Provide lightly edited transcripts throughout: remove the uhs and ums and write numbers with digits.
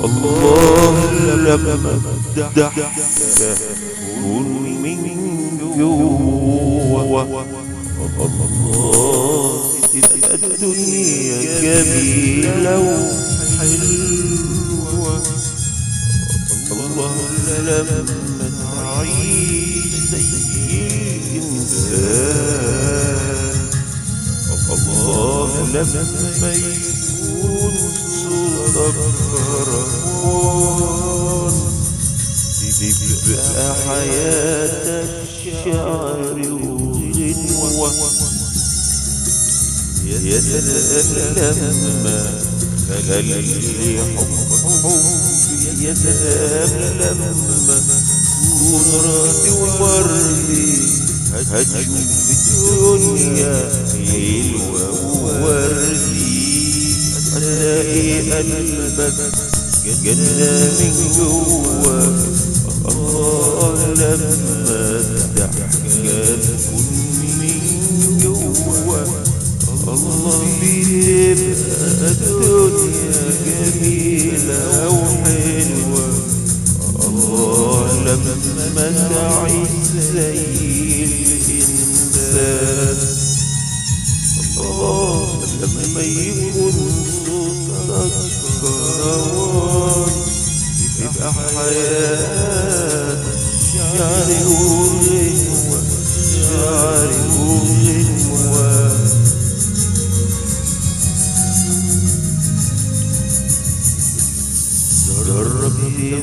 الله لما ضحكة كون من جوا. الله الدنيا جميلة وحلوة. الله لما تعيش زي الإنسان. الله لما يكون صوتك كروان تبقى حياتك شعر وغنوة. يا سلام لما خلي حب يا سلام لما تكون راضي ومرضي. هتشوف الدنيا حلوة ووردي. هتلاقي قلبك جنة من جوا. الله لما الضحكة تكون من جوا. الله بيبقى الدنيا جميلة وحلوة. الله لما تعيش زي الإنسان. الله لما يكون صوتك كروان تبقى حياة شعر وغنوة. شعر وغنوة. جرب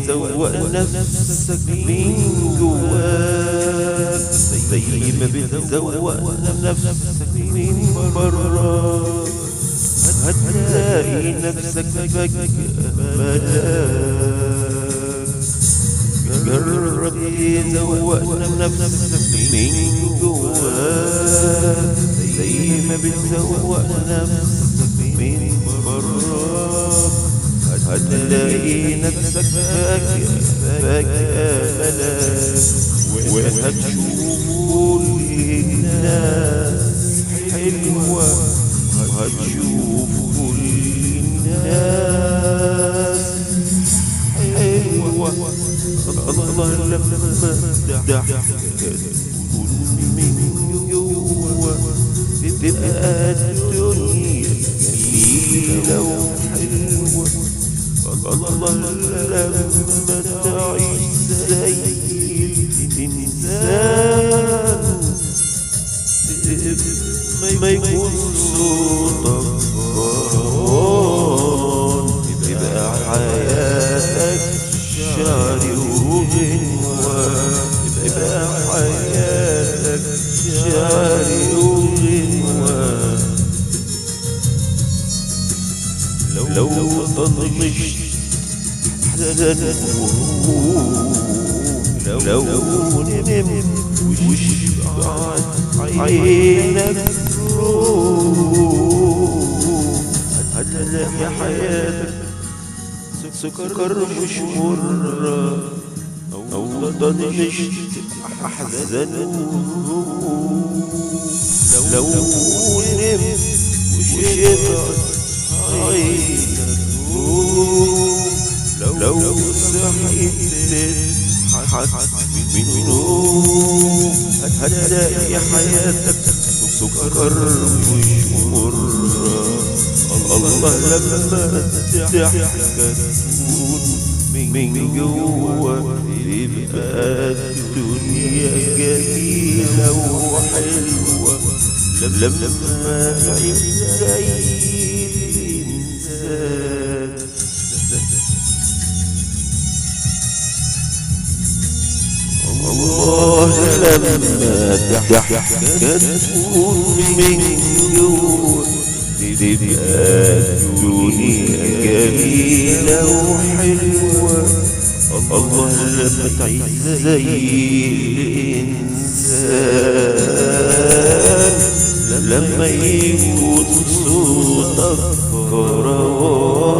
تزوق نفسك من جواك زي ما بتزوق نفسك من برا. هتلاقي نفسك فجأة ملاك. جرب تزوق نفسك من جواك زي ما بتزوق نفسك من برا. هتلاقي نفسك فجأة ملاك. وهتشوف كل الناس حلوة. وهتشوف كل الناس حلوة. الله لما ضحكة تكون من جوا. تبقى الدنيا جميلة وحلوة. الله لما تعيش زي الإنسان. ما يكون صوتك كروان تبقى حياتك شعر وغنوة. تبقى حياتك شعر وغنوة. لو طنشت أحزان وهموم. لو نمت وشبعت عينك روح. هتلاقي حياتك سكر مش مرة. أو طنشت أحزان وهموم. لو نمت وشبعت عينك روح. لو صحيت تضحك من نوم. هتلاقي حياتك سكر مش مرة. الله لما الضحكة تكون من جوا. تبقى الدنيا جميلة وحلوة. لما تعيش زي الإنسان. الله لما ضحكة تكون من جوا. تبقى الدنيا جميلة وحلوة. الله لما تعيش زي الإنسان. لما يكون صوتك كروان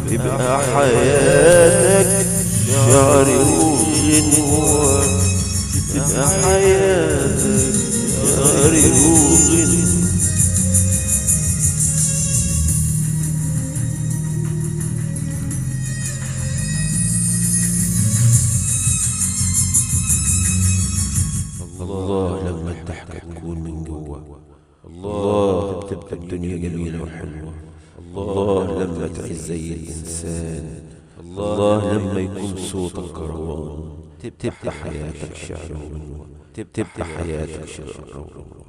تبقى حياتك شعر وغنوة. تبقى حياتك شعري وغنى. الله لما الضحكة تكون من جوا، الله بتبقى الدنيا جميلة وحلوة. الله لما تعيش زي الإنسان، الله لما يكون صوتك كروان، تبقى حياتك شعر وغنوة، تبقى حياتك شعر وغنوة.